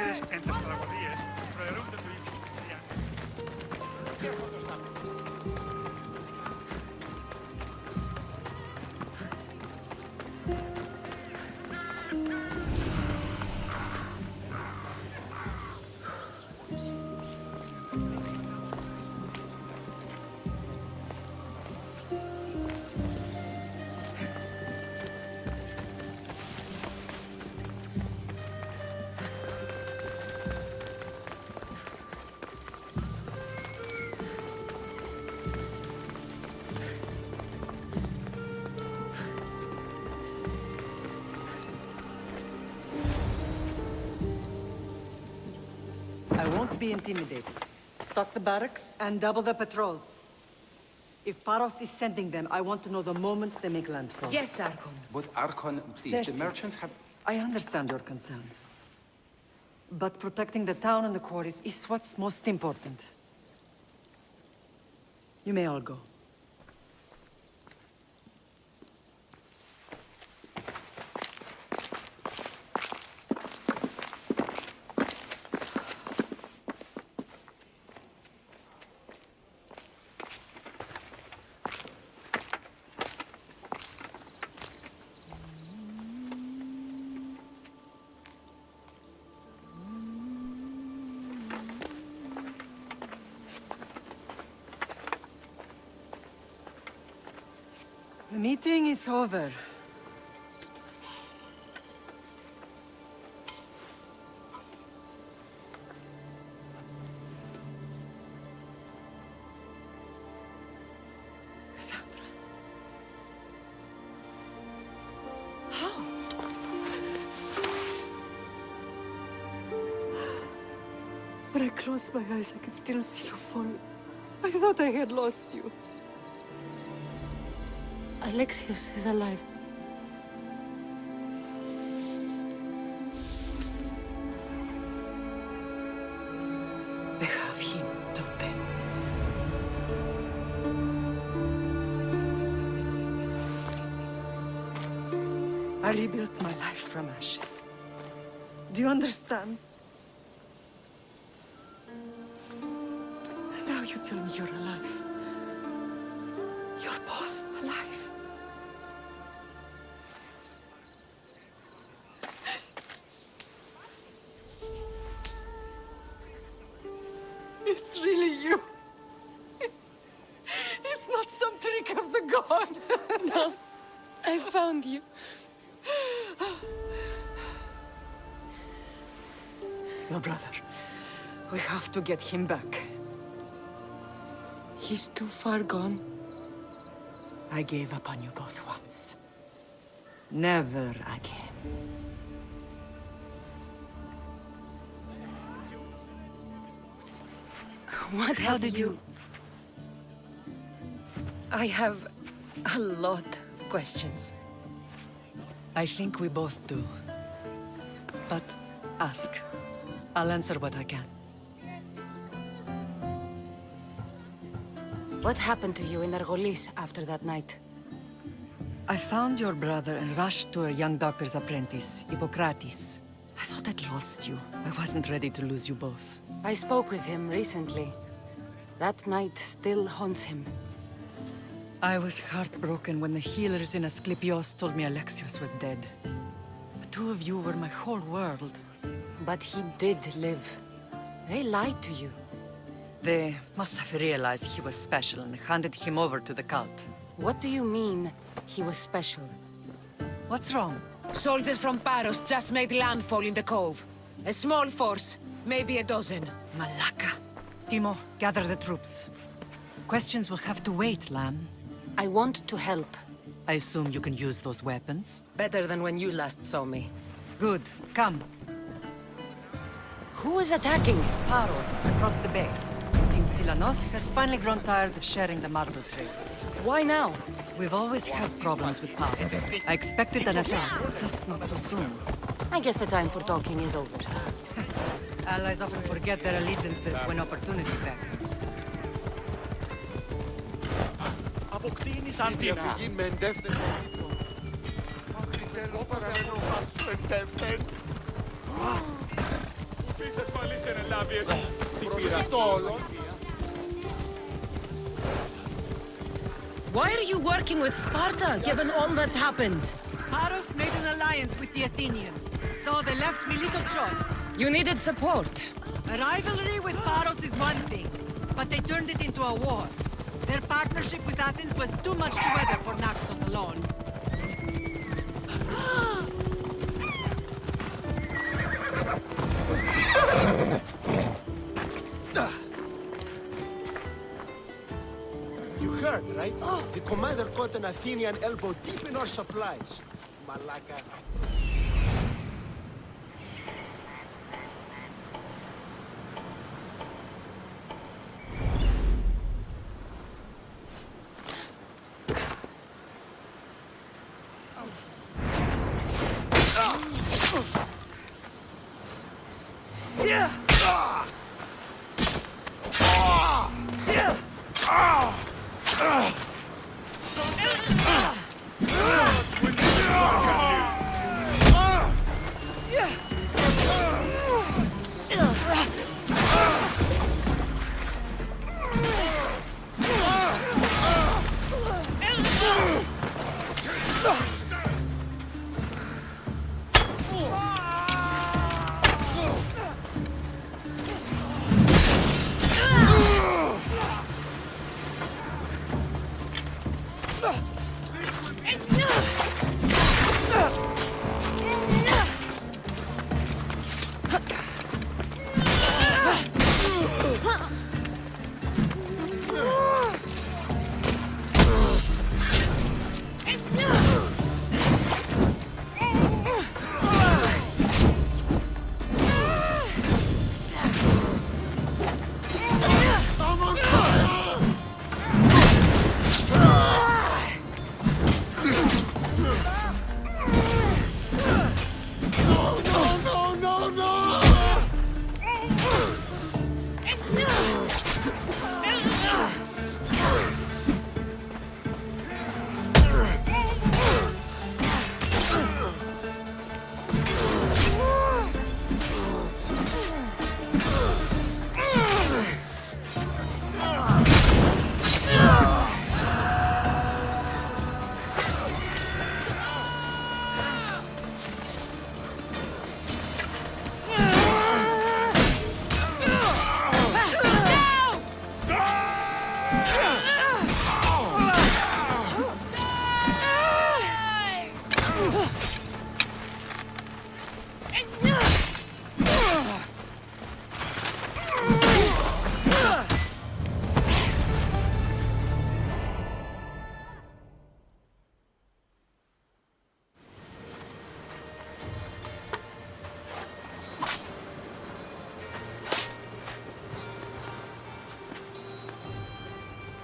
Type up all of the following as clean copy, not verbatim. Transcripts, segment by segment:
είδες εν τες τραγωδίες προαιρούνται του ύψους της διάνοιας. Και αυτό το σάπιο. I won't be intimidated. Stock the barracks and double the patrols. If Paros is sending them, I want to know the moment they make landfall. Yes, Archon. But Archon, please, Xerxes, the merchants have... I understand your concerns. But protecting the town and the quarries is what's most important. You may all go. The meeting is over. Cassandra. How? When I closed my eyes, I could still see you fall. I thought I had lost you. Alexios is alive. They have him, don't they? I rebuilt my life from ashes. Do you understand? Now you tell me you're alive. You're both alive. It's really you. It's not some trick of the gods. No, I found you. Your brother. We have to get him back. He's too far gone. I gave up on you both once. Never again. What How did you... I have a lot of questions. I think we both do. But ask. I'll answer what I can. What happened to you in Argolis after that night? I found your brother and rushed to a young doctor's apprentice, Hippocrates. I thought I'd lost you. I wasn't ready to lose you both. I spoke with him recently. That night still haunts him. I was heartbroken when the healers in Asclepios told me Alexios was dead. The two of you were my whole world. But he did live. They lied to you. They must have realized he was special and handed him over to the cult. What do you mean, he was special? What's wrong? Soldiers from Paros just made landfall in the cove. A small force, maybe a dozen. Malaka. Timo, gather the troops. Questions will have to wait, Lamb. I want to help. I assume you can use those weapons? Better than when you last saw me. Good. Come. Who is attacking? Paros, across the bay. It seems Silanos has finally grown tired of sharing the marble trade. Why now? We've always had problems with Paros. I expected an attack, just not so soon. I guess the time for talking is over. Allies often forget their allegiances when opportunity beckons. Αποκτήνησαν την αφηγή με εντεύθυνο ύπνο. Μακριτέλος παραμένω βάσου εντεύθεν. Why are you working with Sparta, given all that's happened? Paros made an alliance with the Athenians, so they left me little choice. You needed support. A rivalry with Paros is one thing, but they turned it into a war. Their partnership with Athens was too much to weather for Naxos alone. You heard, right? The commander caught an Athenian elbow deep in our supplies. Malaka.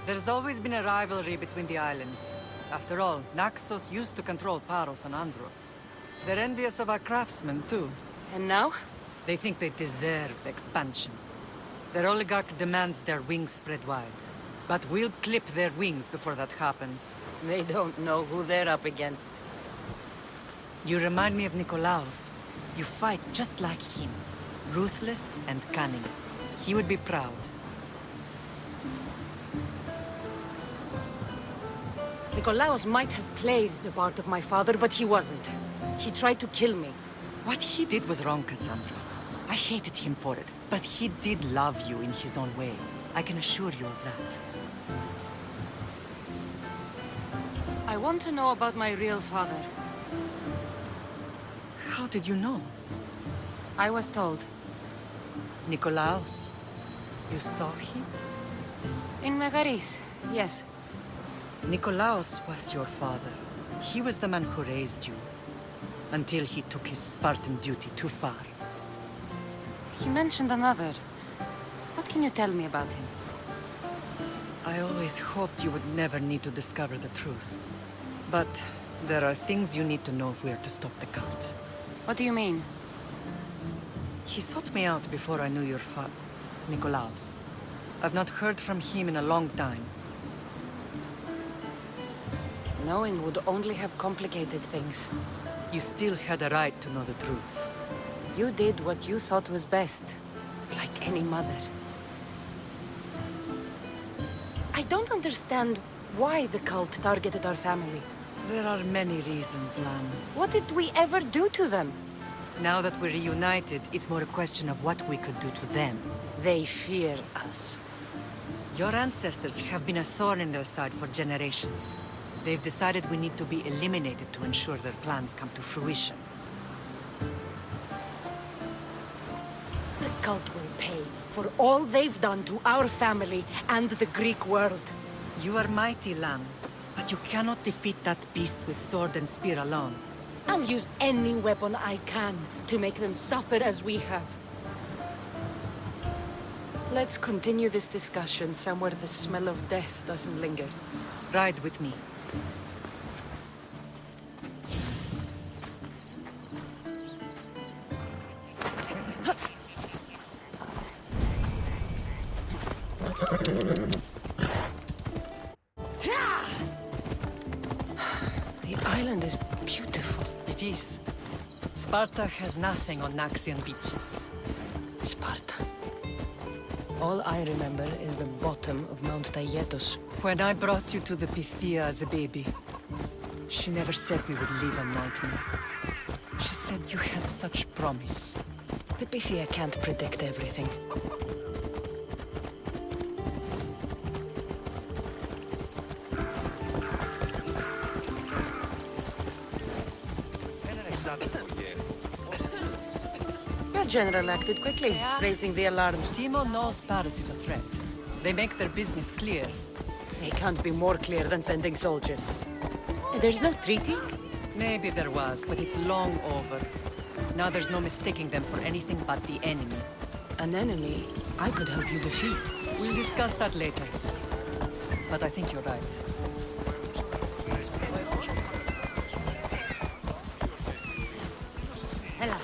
There's always been a rivalry between the islands. After all, Naxos used to control Paros and Andros. They're envious of our craftsmen, too. And now? They think they deserve expansion. Their oligarch demands their wings spread wide. But we'll clip their wings before that happens. They don't know who they're up against. You remind me of Nikolaos. You fight just like him. Ruthless and cunning. He would be proud. Nikolaos might have played the part of my father, but he wasn't. He tried to kill me. What he did was wrong, Cassandra. I hated him for it, but he did love you in his own way. I can assure you of that. I want to know about my real father. How did you know? I was told. Nikolaos. You saw him? In Megaris, yes. Nikolaos was your father. He was the man who raised you. Until he took his Spartan duty too far. He mentioned another. What can you tell me about him? I always hoped you would never need to discover the truth. But there are things you need to know if we are to stop the cult. What do you mean? He sought me out before I knew your Nikolaos. I've not heard from him in a long time. Knowing would only have complicated things. You still had a right to know the truth. You did what you thought was best. Like any mother. I don't understand why the cult targeted our family. There are many reasons, Lan. What did we ever do to them? Now that we're reunited, it's more a question of what we could do to them. They fear us. Your ancestors have been a thorn in their side for generations. They've decided we need to be eliminated to ensure their plans come to fruition. The cult will pay for all they've done to our family and the Greek world. You are mighty, Lan, but you cannot defeat that beast with sword and spear alone. I'll use any weapon I can to make them suffer as we have. Let's continue this discussion somewhere the smell of death doesn't linger. Ride with me. The island is beautiful. It is. Sparta has nothing on Naxian beaches. Sparta. All I remember is the bottom of Mount Taygetos. When I brought you to the Pythia as a baby, she never said we would live a nightmare. She said you had such promise. The Pythia can't predict everything. Your general acted quickly, raising the alarm. Timo knows Paris is a threat. They make their business clear. They can't be more clear than sending soldiers. There's no treaty? Maybe there was, but it's long over. Now there's no mistaking them for anything but the enemy. An enemy I could help you defeat. We'll discuss that later. But I think you're right. Hela.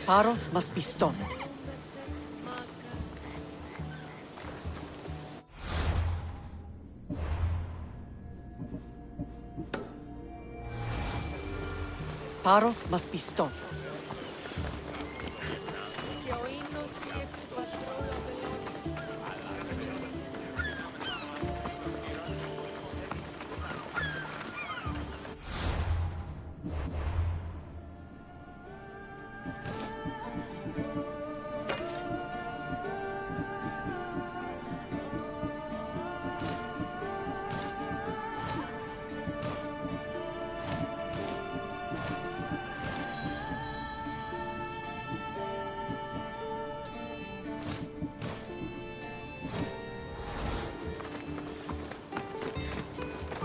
Paros must be stopped. Paros must be stopped.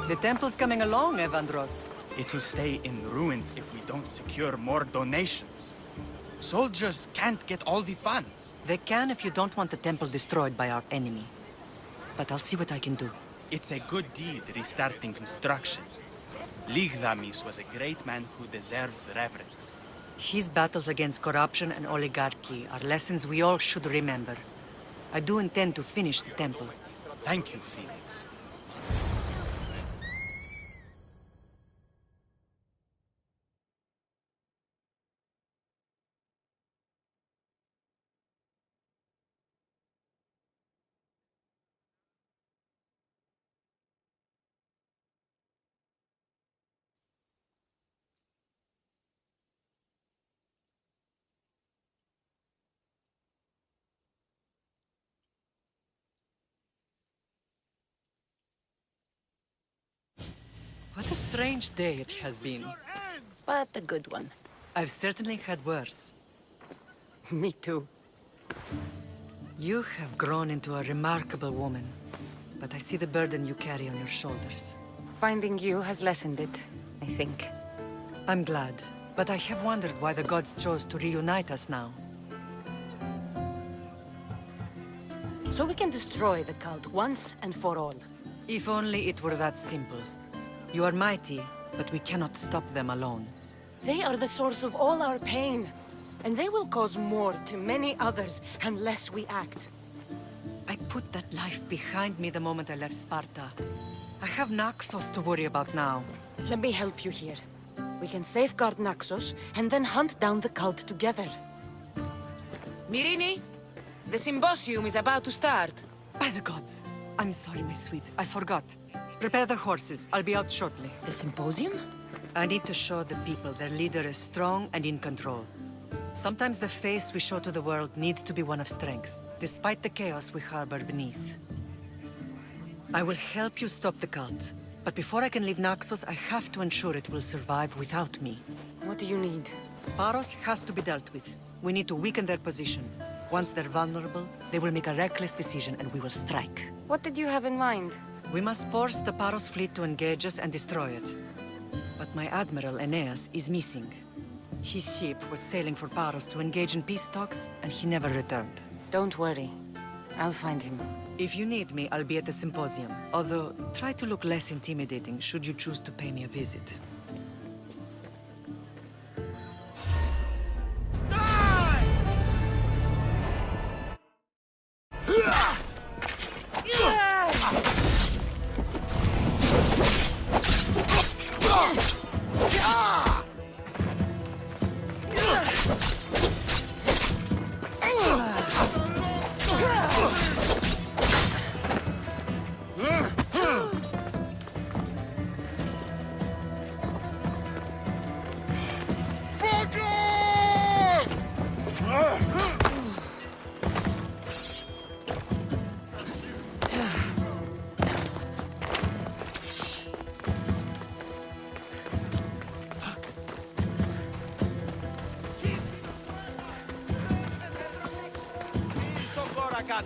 The temple's coming along, Evandros. It will stay in ruins if we don't secure more donations. Soldiers can't get all the funds. They can if you don't want the temple destroyed by our enemy. But I'll see what I can do. It's a good deed restarting construction. Ligdamis was a great man who deserves reverence. His battles against corruption and oligarchy are lessons we all should remember. I do intend to finish the temple. Thank you, Felix. What a strange day it has been. But a good one. I've certainly had worse. Me too. You have grown into a remarkable woman, but I see the burden you carry on your shoulders. Finding you has lessened it, I think. I'm glad, but I have wondered why the gods chose to reunite us now. So we can destroy the cult once and for all. If only it were that simple. You are mighty, but we cannot stop them alone. They are the source of all our pain, and they will cause more to many others unless we act. I put that life behind me the moment I left Sparta. I have Naxos to worry about now. Let me help you here. We can safeguard Naxos, and then hunt down the cult together. Mirini, the symposium is about to start. By the gods. I'm sorry, my sweet. I forgot. Prepare the horses. I'll be out shortly. The symposium? I need to show the people their leader is strong and in control. Sometimes the face we show to the world needs to be one of strength, despite the chaos we harbor beneath. I will help you stop the cult, but before I can leave Naxos, I have to ensure it will survive without me. What do you need? Paros has to be dealt with. We need to weaken their position. Once they're vulnerable, they will make a reckless decision and we will strike. What did you have in mind? We must force the Paros fleet to engage us and destroy it. But my admiral, Aeneas, is missing. His ship was sailing for Paros to engage in peace talks, and he never returned. Don't worry. I'll find him. If you need me, I'll be at the symposium. Although, try to look less intimidating should you choose to pay me a visit. Ito, Gorakan.